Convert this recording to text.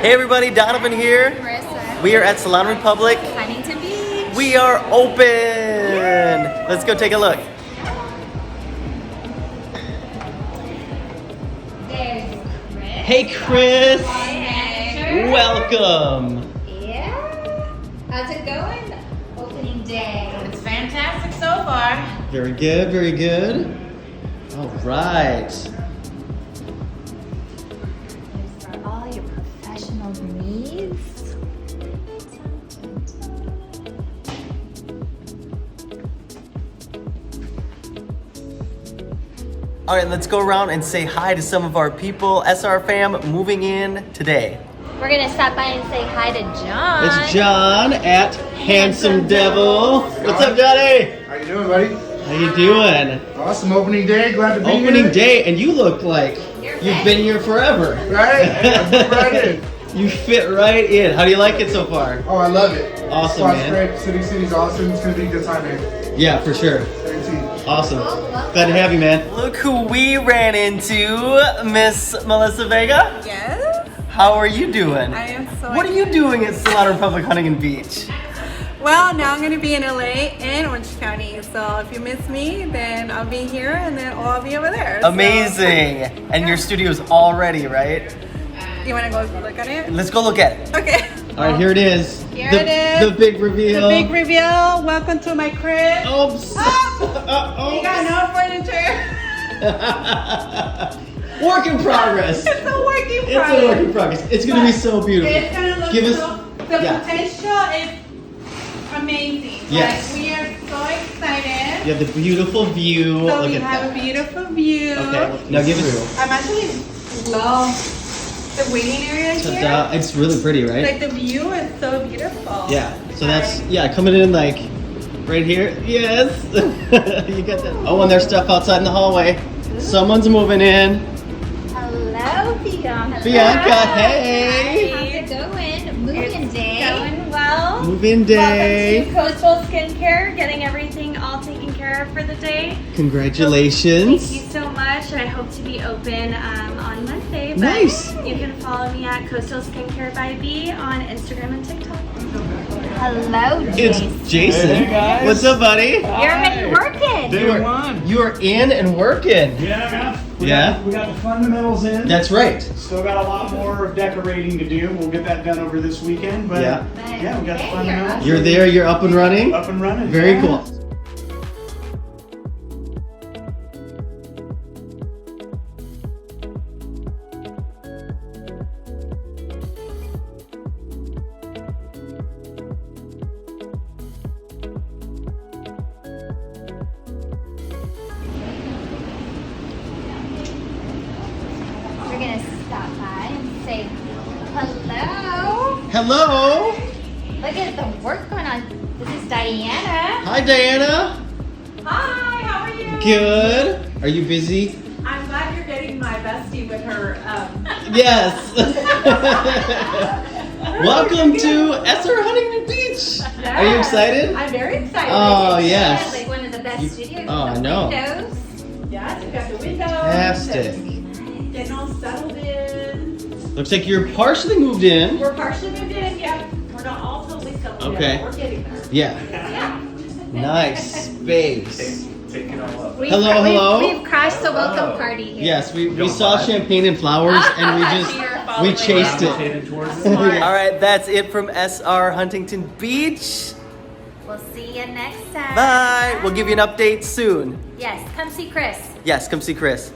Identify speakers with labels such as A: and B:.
A: Hey everybody, Donovan here.
B: Marissa.
A: We are at Salon Republic.
B: Huntington Beach.
A: We are open. Let's go take a look.
B: There's Chris.
A: Hey Chris.
B: Hey.
A: Welcome.
B: Yeah. How's it going? Opening day.
C: It's fantastic so far.
A: Very good, very good. All right.
B: For all your professional needs.
A: All right, let's go around and say hi to some of our people. SR fam moving in today.
B: We're gonna stop by and say hi to John.
A: It's John at Handsome Devil. What's up, Johnny?
D: How you doing, buddy?
A: How you doing?
D: Awesome opening day. Glad to be here.
A: Opening day, and you look like you've been here forever.
D: Right? Right in.
A: You fit right in. How do you like it so far?
D: Oh, I love it.
A: Awesome,
D: Spot's
A: man.
D: great. City's awesome. It's gonna be a good time here.
A: Yeah, for sure.
D: Guaranteed.
A: Awesome. Glad to have you, man. Look who we ran into, Miss Melissa Vega.
E: Yes,
A: How are you doing?
E: I am so
A: What are you doing at Salon Republic Huntington Beach?
E: Well, now I'm going to be in LA and Orange County. So if you miss me, then I'll be here and then I'll be over there.
A: Amazing. And your studio's all ready, right?
E: So, you want to go look at it?
A: Let's go look at it.
E: Okay.
A: All right, here it is.
E: Here it is.
A: The big reveal.
E: The big reveal. Welcome to my crib.
A: Oops.
E: You got no furniture.
A: Work in progress.
E: It's a work in
A: It's
E: progress.
A: a work in progress. It's gonna be so beautiful.
E: It's going to look
A: Give us-
E: so, the
A: yeah.
E: potential is amazing.
A: Yes.
E: Like, we are so excited.
A: You have the beautiful view.
E: So
A: Look
E: we
A: at
E: have
A: that.
E: a beautiful view.
A: Okay, now give us.
E: I'm actually love the waiting area here.
A: Ta-da. It's really pretty, right?
E: Like the view is so beautiful.
A: Yeah. So that's coming in like right here. Yes. You got that. Oh, and there's stuff outside in the hallway. Someone's moving in.
B: Hello, Bianca.
A: Bianca, hey.
B: How's it going? Moving day.
F: Going well.
A: Move-in day.
F: Welcome to Coastal Skincare, getting everything all taken care of for the day.
A: Congratulations.
F: Thank you so much. I hope to be open on Monday. But
A: Nice.
F: You can follow me at Coastal Skincare by B on Instagram and TikTok.
B: Hello,
A: It's
B: Jason.
A: Jason.
G: Hey, guys.
A: What's up, buddy?
B: You're already working.
G: Day one.
A: You are in and working.
G: Yeah.
A: Yeah?
G: We got the fundamentals in.
A: That's right.
G: Still got a lot more decorating to do. We'll get that done over this weekend. But
A: Yeah.
G: yeah, we got the fundamentals.
A: You're there. You're up and running.
G: Up and running.
A: Very
G: Yeah.
A: cool.
B: We're gonna stop by and say hello.
A: Hello.
B: Look at the work going on. This is Diana.
A: Hi, Diana.
E: Hi, how are you?
A: Good. Are you busy?
E: I'm glad you're getting my bestie with her.
A: Yes. Welcome to SR Huntington Beach. Are you excited?
E: I'm very excited.
A: Oh,
B: Yes,
A: yes.
B: like one of the best studios.
A: Oh,
B: with
A: I
B: the
A: know.
B: Windows.
E: Yes, we got the windows.
A: Fantastic.
E: Getting all settled in.
A: Looks like you're partially moved in.
E: We're partially moved in. Yeah, we're not all totally settled
A: Okay.
E: yet. We're getting there.
A: Yeah.
E: Yeah.
A: Nice space.
G: Take it all up.
B: We've crashed the welcome party here.
A: Yes, we saw champagne and flowers and we chased it.
G: Gravitated towards
A: All right, that's it from SR Huntington Beach.
B: We'll see you next time.
A: Bye. We'll give you an update soon.
B: Yes, come see Chris.
A: Yes, come see Chris.